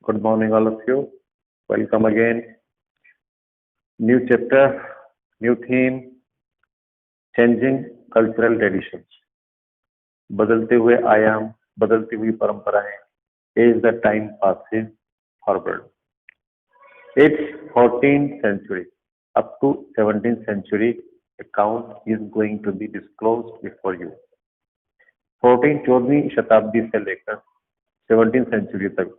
Good morning, all of you. Welcome again. New chapter, new theme, changing cultural traditions. बदलते हुए आयाम, बदलती हुई परंपराएं. As the time passes forward, it's 14th century up to 17th century account is going to be disclosed before you. 14वीं शताब्दी से लेकर 17th century तक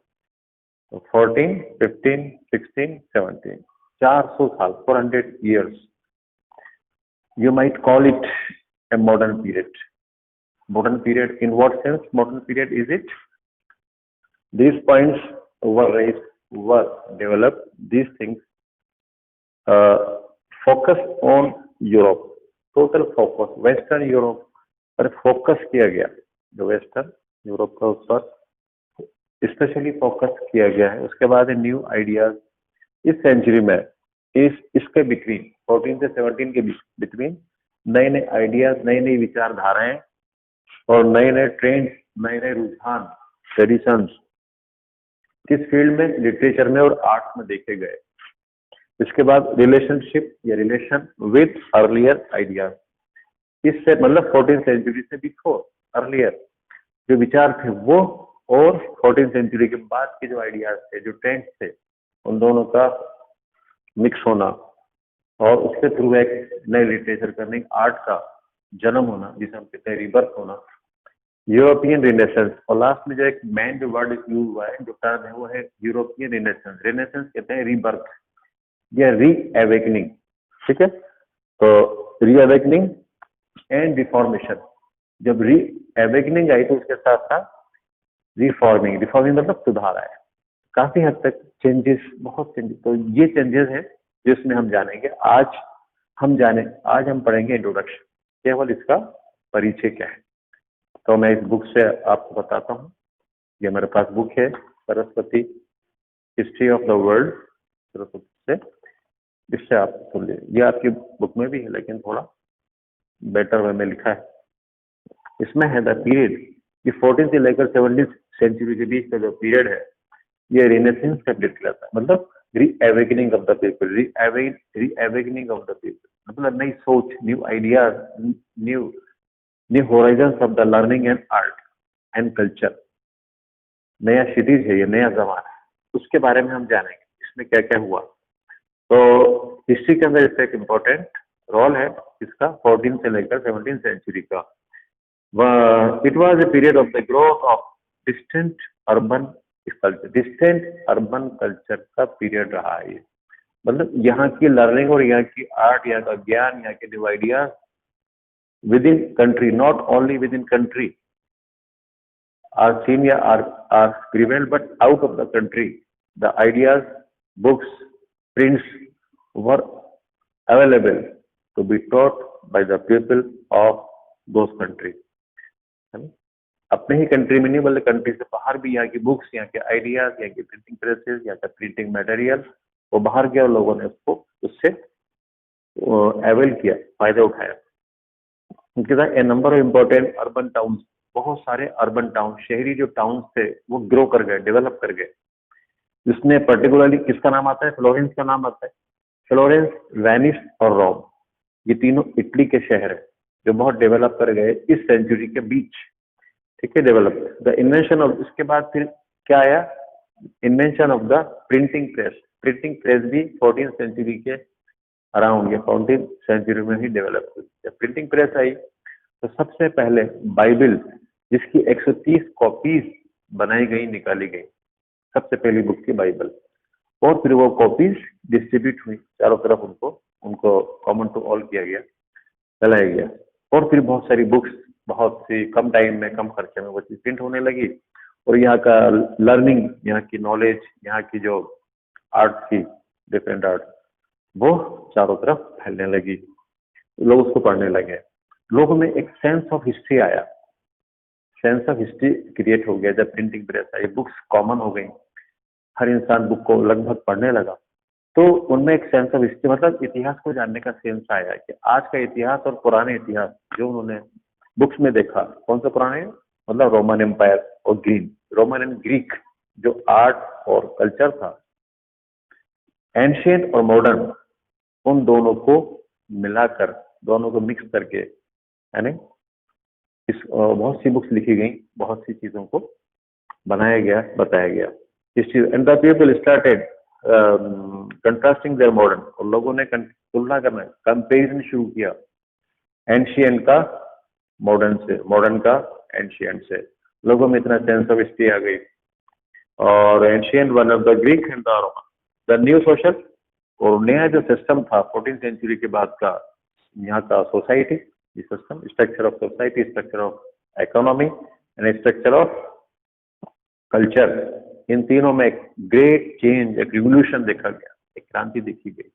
14, 15, 16, 17, 400 साल, 400 years. You might call it a modern period. Modern period, in what sense modern period is it? These points were raised, were developed, these things focus on Europe, total focus, Western Europe पर focus किया गया. जो western Europe का उस पर specially focus किया गया है. उसके बाद न्यू आइडियाज इस सेंचुरी में इसके बिटवीन 14 से 17 के बिटवीन नए नए आइडियाज, नई नई विचारधाराएं और नए नए ट्रेंड्स, नए नए रुझान, ट्रेडिशंस किस फील्ड में, लिटरेचर में और आर्ट में देखे गए. इसके बाद रिलेशनशिप या रिलेशन विद अर्लियर आइडियाज. इससे मतलब 14th सेंचुरी से बिफोर, अर्लियर जो विचार थे वो और 14th सेंचुरी के बाद के जो आइडियाज थे, जो ट्रेंड्स थे, उन दोनों का मिक्स होना और उसके थ्रू एक नए लिटरेचर का, नई आर्ट का जन्म होना, जिसे हम कहते हैं रिबर्थ होना. European renaissance. और लास्ट में जो एक मेन जो वर्ड यूज हुआ है, जो टर्म है, वो है यूरोपियन रिनेसेंस. रिनेसेंस कहते हैं रिबर्थ या री एवेकनिंग. ठीक है, तो री एवेकनिंग एंड रिफॉर्मेशन. जब री एवेकनिंग आई तो उसके साथ साथ रिफॉर्मिंग. रिफॉर्मिंग मतलब सुधार आया. काफी हद तक चेंजेस, बहुत चेंजेस. तो ये चेंजेस है जिसमें हम जानेंगे. आज हम पढ़ेंगे इंट्रोडक्शन, केवल इसका परिचय क्या है. तो मैं इस बुक से आपको बताता हूँ. ये मेरे पास बुक है, Saraswati history of the world, Saraswati से. इससे आप सुन लीजिए. ये आपकी बुक में भी है लेकिन थोड़ा बेटर वे में लिखा है. इसमें है द पीरियड, ये 14 से लेकर 17 सेंचुरी के बीच का जो पीरियड है, ये रिनेसेंस का पीरियड कहलाता है. मतलब री एवेकनिंग ऑफ द पीपल, री एवेकनिंग ऑफ द पीपल मतलब नई सोच, new ideas, new Horizons of the learning and art and culture. नया सीरीज है ये, नया जमाना है. उसके बारे में हम जानेंगे इसमें क्या क्या हुआ. तो हिस्ट्री के अंदर इसका एक इम्पोर्टेंट रोल है इसका, 14 से लेकर 17 सेंचुरी का. It was a period of the growth of distant urban culture. Distant urban culture का पीरियड रहा है ये. मतलब यहाँ की लर्निंग और यहाँ की आर्ट, यहाँ का ज्ञान, यहाँ के new ideas within country, not only within country are seen या are prevailed, but out of the country the ideas, books, prints were available to be taught by the people of those countries. अपने ही country में नहीं बल्कि country से बाहर भी यहाँ की बुक्स, यहाँ के आइडियाज, यहाँ की प्रिंटिंग प्रेसेस, यहाँ का प्रिंटिंग मटेरियल वो बाहर गया और लोगों ने उसको उससे अवेल किया, फायदा उठाया. उनके साथ a number of important urban towns, बहुत सारे अर्बन टाउन, शहरी जो टाउन्स थे वो ग्रो कर गए, डेवलप कर गए. जिसमें पर्टिकुलरली किसका नाम आता है? फ्लोरेंस का नाम आता है. फ्लोरेंस, वेनिस और रोम, ये तीनों इटली के शहर है जो बहुत डेवलप कर गए इस सेंचुरी के बीच. ठीक है, डेवलप. द इन्वेंशन ऑफ, इसके बाद फिर क्या आया? Invention of the printing press. Printing press भी 14th सेंचुरी के अराउंड या 14th सेंचुरी में ही डेवलप हुई. जब प्रिंटिंग प्रेस आई तो सबसे पहले बाइबल, जिसकी 130 कॉपीज बनाई गई, निकाली गई, सबसे पहली बुक थी बाइबल. और फिर वो कॉपीज डिस्ट्रीब्यूट हुई चारों तरफ, उनको कॉमन टू ऑल किया गया, चलाया गया. और फिर बहुत सारी बुक्स, बहुत सी कम टाइम में, कम खर्चे में वो चीज प्रिंट होने लगी. और यहाँ का लर्निंग, यहाँ की नॉलेज, यहाँ की जो आर्ट थी, डिफरेंट आर्ट, वो चारों तरफ फैलने लगी. लोग उसको पढ़ने लगे. लोगों में एक सेंस ऑफ हिस्ट्री आया, सेंस ऑफ हिस्ट्री क्रिएट हो गया जब प्रिंटिंग प्रेस आई. बुक्स कॉमन हो गई, हर इंसान बुक को लगभग पढ़ने लगा. तो उनमें एक सेंस ऑफ हिस्ट्री मतलब इतिहास को जानने का सेंस आया कि आज का इतिहास और पुराने इतिहास जो उन्होंने बुक्स में देखा, कौन सा पुराने, मतलब रोमन एम्पायर और ग्रीक, रोमन एंड ग्रीक जो आर्ट और कल्चर था, एंशियंट और मॉडर्न, उन दोनों को मिलाकर, दोनों को मिक्स करके, यानी इस बहुत सी बुक्स लिखी गई, बहुत सी चीजों को बनाया गया, बताया गया इस चीज। And the people started contrasting their modern, और लोगों ने तुलना करना, कंपेरिजन शुरू किया एंशियंट का मॉडर्न से, मॉडर्न का एंशियंट से। लोगों में इतना सेंस ऑफ हिस्ट्री आ गई। और ancient one of the Greek and the Roman, the new social, और नया जो सिस्टम था 14th सेंचुरी के बाद का यहाँ का society system, structure of society, structure of economy and structure of culture, इन तीनों में एक ग्रेट चेंज, एक रिवोल्यूशन देखा गया, एक क्रांति देखी गई।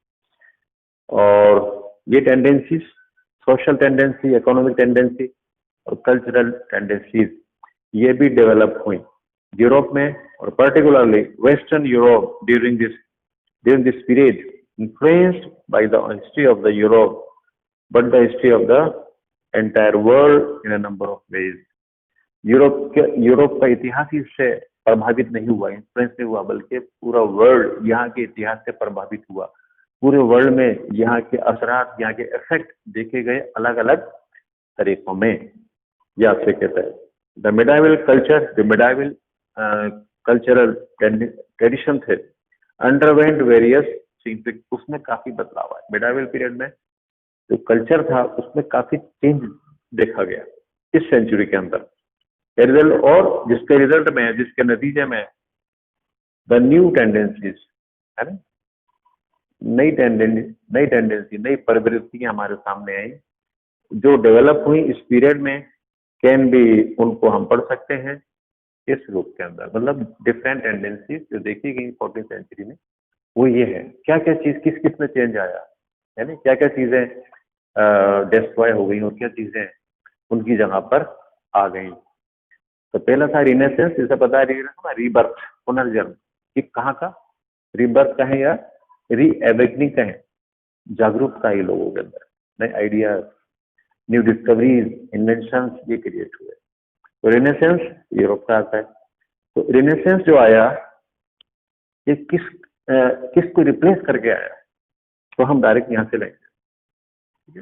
और ये tendencies, social tendency, economic tendency और कल्चरल टेंडेंसीज, ये भी डेवलप हुई यूरोप में, और particularly western Europe during this period, influenced by the history of the Europe, but the history of the entire world in a number of ways. Europe का इतिहास इससे प्रभावित नहीं हुआ, इन्फ्लुएंस नहीं हुआ, बल्कि पूरा वर्ल्ड यहाँ के इतिहास से प्रभावित हुआ। पूरे वर्ल्ड में यहाँ के असरात, यहाँ के इफेक्ट देखे गए अलग अलग तरीकों में। यह आपसे कहता है the medieval culture, the medieval cultural tradition थे, अंडरवेंट वेरियस चेंज, उसमें काफी बदलाव आया। मिडाइवल पीरियड में जो कल्चर था उसमें काफी चेंज देखा गया इस सेंचुरी के अंदर। रिजल्ट, और जिसके रिजल्ट में, जिसके नतीजे में द न्यू टेंडेंसीज, है ना, नई टेंडेंसी, नई प्रवृत्तियां हमारे सामने आई जो डेवलप हुई इस पीरियड में। कैन बी, उनको हम पढ़ सकते हैं इस रूप के अंदर, मतलब डिफरेंट टेंडेंसीज जो देखी गई 14th सेंचुरी में, वो ये है क्या क्या चीज, किस किस में चेंज आया, है ना, क्या क्या चीजें डिस्ट्रॉय हो गई और क्या चीजें उनकी जगह पर आ गई। तो पहला था रिनेसेंस, जैसे पता है रीबर्थ, पुनर्जन्म, कि कहाँ का रीबर्थ का है या री एवेकनिंग का है, जागरूकता है लोगों के अंदर, नए आइडियाज, न्यू डिस्कवरीज, इन्वेंशंस ये क्रिएट हुए। तो रिनेसेंस यूरोप का आता है। तो रिनेसेंस जो आया ये किसको रिप्लेस करके आया, तो हम डायरेक्ट यहाँ से लेंगे।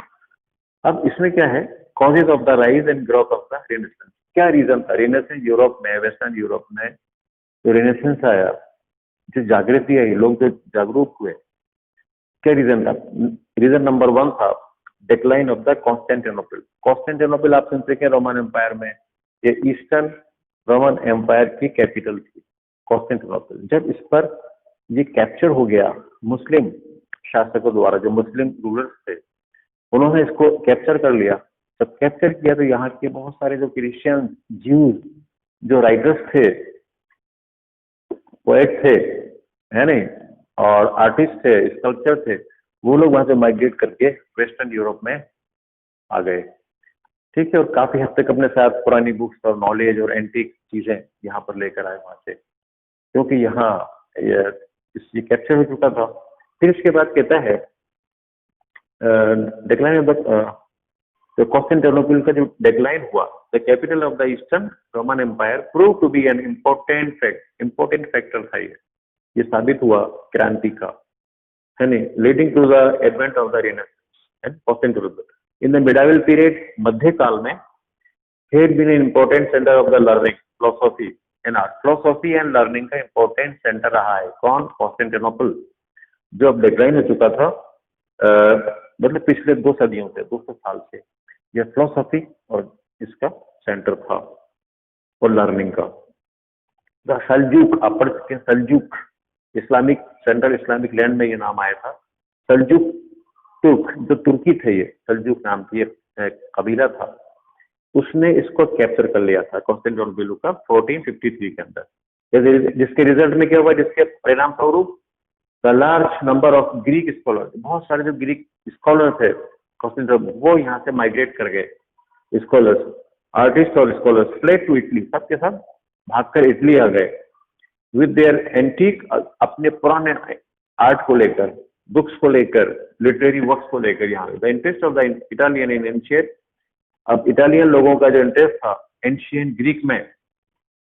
अब इसमें क्या है, causes of the rise and growth of the renaissance, क्या रीजन था रिनेसेंस यूरोप में, वेस्टर्न यूरोप में जो रिनेसेंस आया, जो जागृति आई, लोग जो जागरूक हुए, क्या रीजन था? रीजन नंबर 1 था decline of the Constantinople. Constantinople आप सुनते हैं रोमन एम्पायर में, ये ईस्टर्न रोमन एम्पायर की कैपिटल थी कॉन्स्टेंटिनोपल। जब इस पर ये कैप्चर हो गया मुस्लिम शासकों द्वारा, जो मुस्लिम रूलर्स थे उन्होंने इसको कैप्चर कर लिया। जब कैप्चर किया तो यहाँ के बहुत सारे जो क्रिश्चियन, ज्यूज, जो राइटर्स थे, पोएट थे, है नहीं, और आर्टिस्ट थे, स्कल्पचर थे, वो लोग वहां से माइग्रेट करके वेस्टर्न यूरोप में आ गए। ठीक है, और काफी हद तक अपने साथ पुरानी बुक्स और नॉलेज और एंटीक चीजें यहाँ पर लेकर आए वहां से, क्योंकि यहाँ ये कैप्चर हो चुका था। फिर इसके बाद कहता है डिक्लाइन ऑफ द कॉन्स्टेंटिनोपल का जो डिक्लाइन हुआ, the capital of the eastern Roman empire prove to be an important factor था। ये साबित हुआ क्रांति का, है नहीं, leading to the advent of the renaissance and Constantinople. In the medieval period, मध्य काल में, had been an important center of the learning, philosophy and art. philosophy and learning का important center रहा है कौन? कॉन्स्टेंटिनोपल, जो अब डिक्लाइन हो चुका था, मतलब पिछले 2 सदियों से, 200 साल से यह फिलोसॉफी और इसका सेंटर था और लर्निंग का। द सल्जूक, आप पढ़ सकते हैं Seljuk, Islamic central Islamic land में ये नाम आया था। सल्जूक तुर्क, जो तुर्की थे, ये सल्जूक नाम की कबीला था, उसने इसको कैप्चर कर लिया था कॉन्स्टेंटिनोपल का 1453 के अंदर। जिसके रिजल्ट में क्या हुआ, जिसके परिणाम स्वरूप the large number of Greek scholar, बहुत सारे जो ग्रीक स्कॉलर थे कॉन्स्टेंटिनोपल, वो यहाँ से माइग्रेट कर गए। स्कॉलर्स, आर्टिस्ट और स्कॉलर्स फ्लेड टू इटली, सबके सब भागकर इटली आ गए विद देयर एंटीक, अपने पुराने आर्ट को लेकर, बुक्स को लेकर, लिटरेरी वर्क्स को लेकर यहाँ। The interest of the Italian in ancient, अब इटालियन लोगों का जो इंटरेस्ट था एंशिएंट ग्रीक में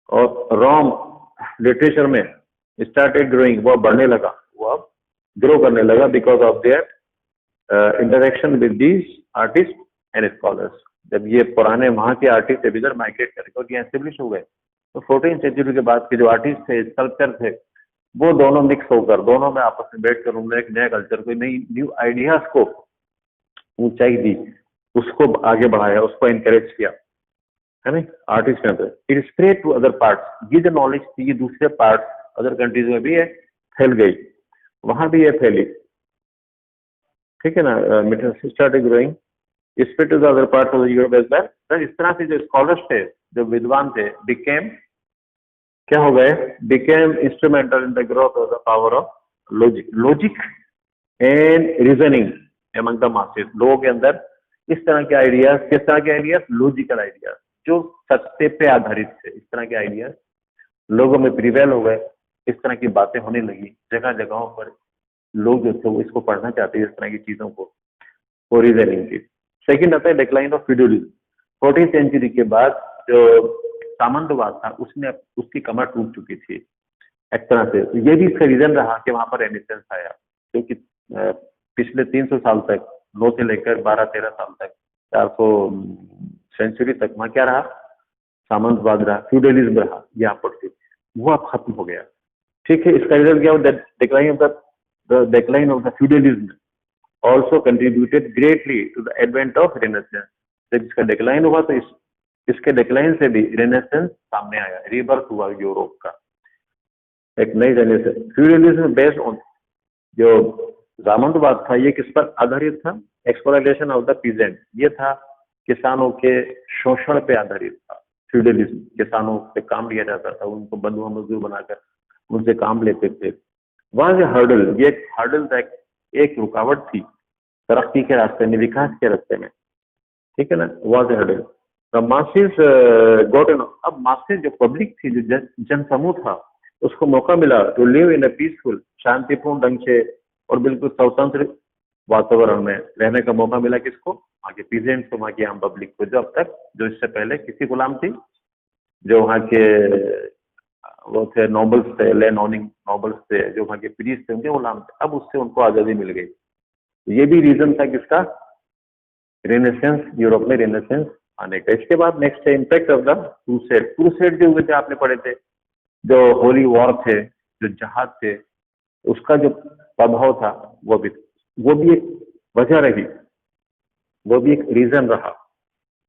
और रोम, लिटरेचर में स्टार्टेड ग्रोइंग, वो बढ़ने लगा, वो अब ग्रो करने लगा because of their interaction with these artist and scholars. जब ये पुराने वहाँ के आर्टिस्ट इधर माइग्रेट करके एस्टेब्लिश हो गए, तो 14th सेंचुरी के बाद के जो आर्टिस्ट थे, स्कल्पचर थे, वो दोनों मिक्स होकर, दोनों में आपस में बैठकर उन्होंने एक नया कल्चर को, नई न्यू आइडियाज को ऊंचाई दी, उसको आगे बढ़ाया, उसको एनकरेज किया, है ना, आर्टिस्ट ने। It spread to other parts, ये जो नॉलेज थी ये दूसरे पार्ट्स अदर कंट्रीज में भी है फैल गई, वहां भी ये फैली, ठीक है ना। Started growing, spread to the other parts of Europe as well. तो इस तरह से जो स्कॉलर्स थे, जो विद्वान थे, बिकेम, क्या हो गए, became instrumental in the growth of the power of logic and reasoning among the masses. लोगों के अंदर इस तरह के आइडियाज, किस तरह के आइडियाज, लॉजिकल आइडियाज जो सत्य पे आधारित थे, इस तरह के आइडियाज लोगों में प्रिवेल हो गए, इस तरह की बातें होने लगी, जगह जगहों पर लोग जो थे वो इसको पढ़ना चाहते हैं, इस तरह की चीजों को, और रीजनिंग की। सेकेंड आता है decline of feudalism. 14th century के बाद जो सामंतवाद था उसने उसकी कमर टूट चुकी थी एक तरह से। तो ये भी इसका रीजन रहा कि वहां पर रेनेसेंस आया, क्योंकि पिछले 300 साल तक, 9 से लेकर 12-13 साल तक, 400 सेंचुरी तक वहां क्या रहा, सामंतवाद रहा, फ्यूडलिज्म रहा, यहाँ पर से वो अब खत्म हो गया, ठीक है। इसका रिजल्ट क्या हुआ, decline of the feudalism also contributed greatly to the advent of renaissance. जब इसका डिक्लाइन हुआ तो इसके डिक्लाइन से भी रेनेसेंस सामने आया, रीबर्थ हुआ यूरोप का, एक नई रेनेसेंस। फ्यूडलिज्म बेस्ड ऑन, जो सामंतवाद था ये किस पर आधारित था, एक्सप्लॉयटेशन ऑफ द पीजेंट, ये था किसानों के शोषण पे आधारित था फ्यूडलिज्म। किसानों से काम लिया जाता था, उनको बंधुआ मजदूर बनाकर उनसे काम लेते थे। वहां से हर्डल, ये हर्डल था, एक रुकावट थी तरक्की के रास्ते में, विकास के रास्ते में, ठीक है ना, वहां से हर्डल। मासेस गॉट एन, अब मासेस जो पब्लिक थी, जो जनसमूह था, उसको मौका मिला to live in a peaceful, शांतिपूर्ण ढंग से और बिल्कुल स्वतंत्र वातावरण में रहने का मौका मिला। किसको, वहाँ के पीजेंट्स को, वहाँ की आम पब्लिक को, जो अब तक, जो इससे पहले किसी गुलाम थी, जो वहाँ के वो थे नोबल्स थे, लैंड ओनिंग नोबल्स थे, जो वहाँ के प्रीस्ट थे, उनके गुलाम थे, अब उससे उनको आजादी मिल गई। ये भी रीजन था किसका, रेनेसेंस, यूरोप में रेनेसेंस आने का। इसके बाद नेक्स्ट है impact of the crusade. Crusade जो हुए थे आपने पढ़े थे, जो होली वॉर थे, जो जहाज थे, उसका जो प्रभाव था वो भी एक वजह रही, वो भी एक रीजन रहा।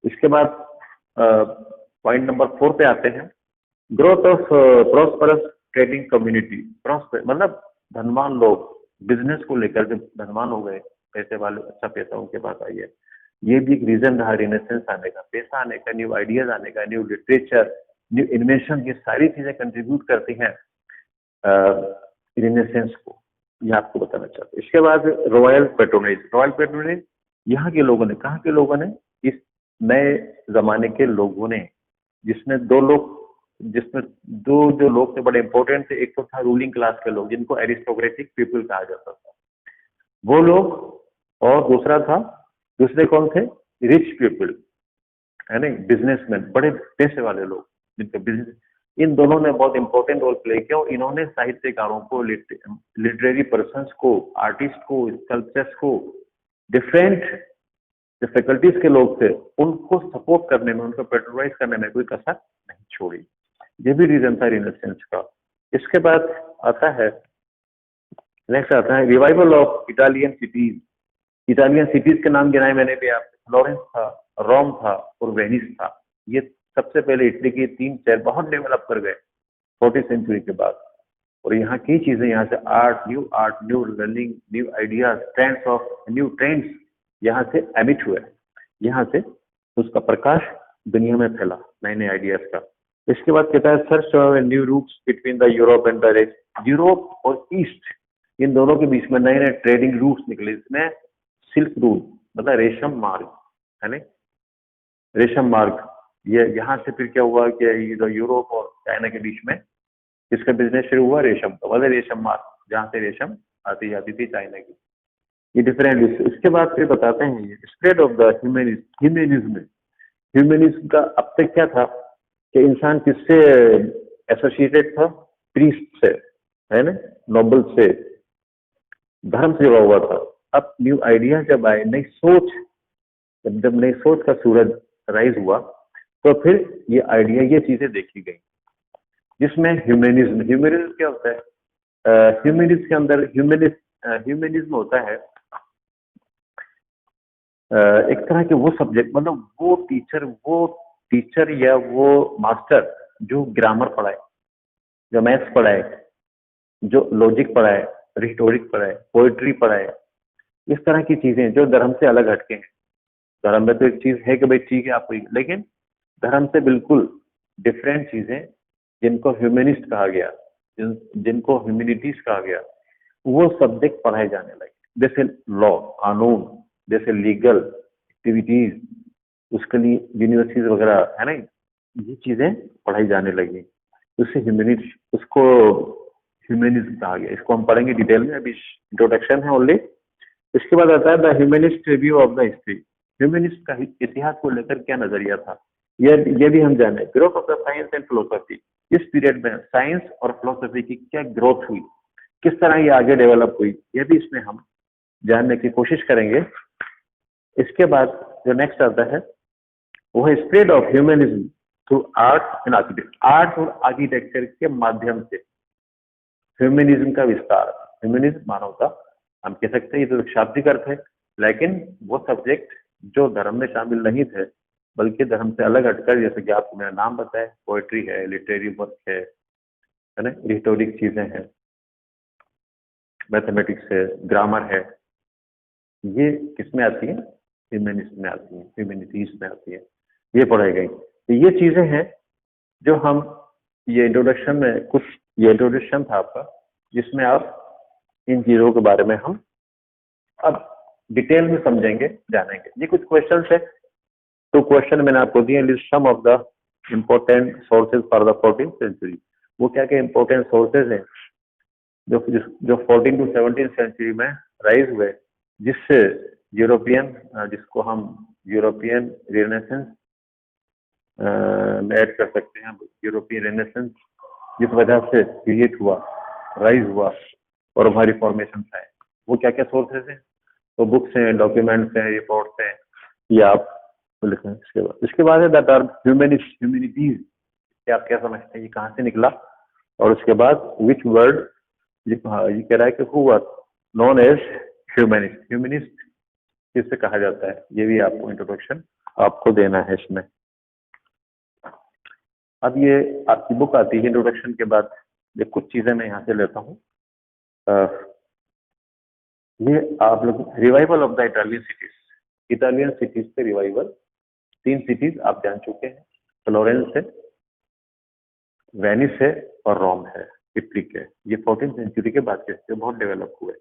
इसके बाद पॉइंट नंबर 4 पे आते हैं, growth of prosperous trading community. Prosper मतलब धनवान लोग, बिजनेस को लेकर जब धनवान हो गए, पैसे वाले, अच्छा पैसा उनके पास आई है, ये भी एक रीजन रहा रेनेसेंस आने का, पैसा आने का, न्यू आइडियाज आने का, न्यू लिटरेचर, न्यू इन्वेंशन, ये सारी चीजें कंट्रीब्यूट करती हैं रेनेसेंस को, ये आपको बताना चाहते हैं। इसके बाद रॉयल पैट्रोनेज। रॉयल पैट्रोनेज यहाँ के लोगों ने, कहाँ के लोगों ने, इस नए जमाने के लोगों ने, जिसमें जिसमें दो जो लोग थे बड़े इंपॉर्टेंट थे। एक तो था रूलिंग क्लास के लोग, जिनको एरिस्टोक्रेटिक पीपल कहा जाता था, वो लोग, और दूसरे कौन थे, रिच पीपल, है ना, बिजनेसमैन, बड़े पैसे वाले लोग, जिनका बिजनेस। इन दोनों ने बहुत इंपॉर्टेंट रोल प्ले किया, और इन्होंने साहित्यकारों को, लिटरेरी पर्संस को, आर्टिस्ट को, स्कल्पचर्स को, डिफरेंट जो फैकल्टीज के लोग थे, उनको सपोर्ट करने में, उनको पेट्रोलाइज करने में कोई कसर नहीं छोड़ी। ये भी रीजन था रेनेसेंस का। इसके बाद आता है, नेक्स्ट आता है revival of Italian cities. Italian cities के नाम गिनाए मैंने भी, आप फ्लोरेंस था, रोम था और वेनिस था। ये सबसे पहले इटली के 3 शहर बहुत डेवलप कर गए 14th सेंचुरी के बाद, और यहाँ की चीजें, यहाँ से art, new learning, new ideas, new trends यहाँ से एमिट हुए, यहाँ से उसका प्रकाश दुनिया में फैला, नए नए आइडियाज का। इसके बाद कहता है search new routes between the Europe and the west. Europe और ईस्ट, इन दोनों के बीच में नए नए ट्रेडिंग रूट्स निकले, इसमें सिल्क रूट मतलब रेशम मार्ग, है ना, रेशम मार्ग। ये यहाँ से फिर क्या हुआ कि यूरोप और चाइना के बीच में इसका बिजनेस शुरू हुआ, रेशम का, मतलब रेशम मार्ग, जहाँ से रेशम आती जाती थी चाइना की। ये डिफरेंट। इसके बाद फिर बताते हैं ये spread of the humanism. Humanism का अब तक क्या था कि इंसान किससे एसोसिएटेड था, प्रीस्ट से, है ना, नोबल से, धर्म से जुड़ा हुआ था। अब न्यू आइडिया जब आए, नई सोच, जब नई सोच का सूरज राइज हुआ, तो फिर ये आइडिया, ये चीजें देखी गई, जिसमें ह्यूमनिज्म, ह्यूमनिज्म क्या होता है? ह्यूमनिज्म के अंदर ह्यूमनिज्म होता है एक तरह के वो सब्जेक्ट, मतलब वो टीचर या वो मास्टर जो ग्रामर पढ़ाए, जो मैथ्स पढ़ाए, जो लॉजिक पढ़ाए, रिटोरिक पढ़ाए, पोएट्री पढ़ाए, इस तरह की चीजें जो धर्म से अलग हटके हैं। धर्म में तो एक चीज है कि भाई ठीक है आपको, लेकिन धर्म से बिल्कुल डिफरेंट चीजें, जिनको ह्यूमनिस्ट कहा गया, जिनको ह्यूमैनिटीज कहा गया, वो सब्जेक्ट पढ़ाए जाने लगे। जैसे लॉ, कानून, जैसे लीगल एक्टिविटीज, उसके लिए यूनिवर्सिटीज वगैरह, है ना, ये चीजें पढ़ाई जाने लगी। उससे उसको ह्यूमनिज्म कहा गया। इसको हम पढ़ेंगे डिटेल में, अभी इंट्रोडक्शन है ओनली। इसके बाद आता है the humanist review of the history. Humanist का इतिहास को लेकर क्या नजरिया था, ये भी हम जाने। Growth of the science and philosophy, इस पीरियड में साइंस और फिलोसफी की क्या ग्रोथ हुई, किस तरह ये आगे डेवलप हुई, ये भी इसमें हम जानने की कोशिश करेंगे। इसके बाद जो नेक्स्ट आता है वो है spread of humanism through art and architecture. Art और आर्किटेक्चर के माध्यम से ह्यूमनिज्म का विस्तार। ह्यूमनिज्म मानवता, हम कह सकते हैं, ये तो शाब्दिक अर्थ है, लेकिन वो सब्जेक्ट जो धर्म में शामिल नहीं थे, बल्कि धर्म से अलग हटकर, जैसे कि आपको मेरा नाम बताया, पोएट्री है, लिटरेरी वर्क है ना, रिटोरिक चीजें हैं, मैथमेटिक्स है, ग्रामर है, ये किसमें आती है? ह्यूमनिज्म में आती है, ह्यूमैनिटीज में आती है, ये पढ़ाई गई। तो ये चीजें हैं जो हम, ये इंट्रोडक्शन में कुछ, ये इंट्रोडक्शन था आपका, जिसमें आप इन चीजों के बारे में हम अब डिटेल में समझेंगे, जानेंगे। ये कुछ क्वेश्चंस है, तो क्वेश्चन मैंने आपको दिए, list some of the important sources for the 14th century. वो क्या क्या इम्पोर्टेंट सोर्सेज हैं जो 14 टू 17 सेंचुरी में राइज हुए, जिससे यूरोपियन, जिसको हम यूरोपियन रेनेसेंस में ऐड कर सकते हैं, यूरोपियन रेनेसेंस जिस वजह से क्रिएट हुआ, राइज हुआ और हमारी फॉर्मेशन आए, वो क्या क्या सोर्सेज हैं? तो बुक्स हैं, डॉक्यूमेंट्स हैं, रिपोर्ट्स हैं, ये आप लिखें। इसके बाद है द टर्म ह्यूमैनिटीज, आप क्या समझते हैं, ये कहाँ से निकला? और उसके बाद विच वर्ड, ये कह रहा है कि who were known as humanist, humanist किससे कहा जाता है, ये भी आपको इंट्रोडक्शन आपको देना है इसमें। अब ये आपकी बुक आती है इंट्रोडक्शन के बाद, ये कुछ चीजें मैं यहाँ से लेता हूँ। ये आप लोग, revival of the Italian cities, Italian cities पे रिवाइवल, 3 सिटीज आप जान चुके हैं, फ्लोरेंस है, वेनिस है और रोम है, इटली के। ये 14th सेंचुरी के बाद के बहुत डेवलप हुए,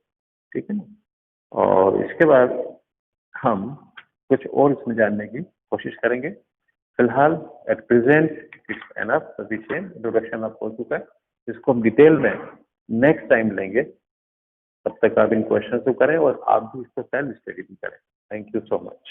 ठीक है ना। और इसके बाद हम कुछ और इसमें जानने की कोशिश करेंगे। फिलहाल at present it's enough, sufficient, introduction आपको हो चुका है। इसको हम डिटेल में नेक्स्ट टाइम लेंगे। तब तक आप इन क्वेश्चन को करें और आप भी इसको सेल्फ स्टडी भी करें। Thank you so much.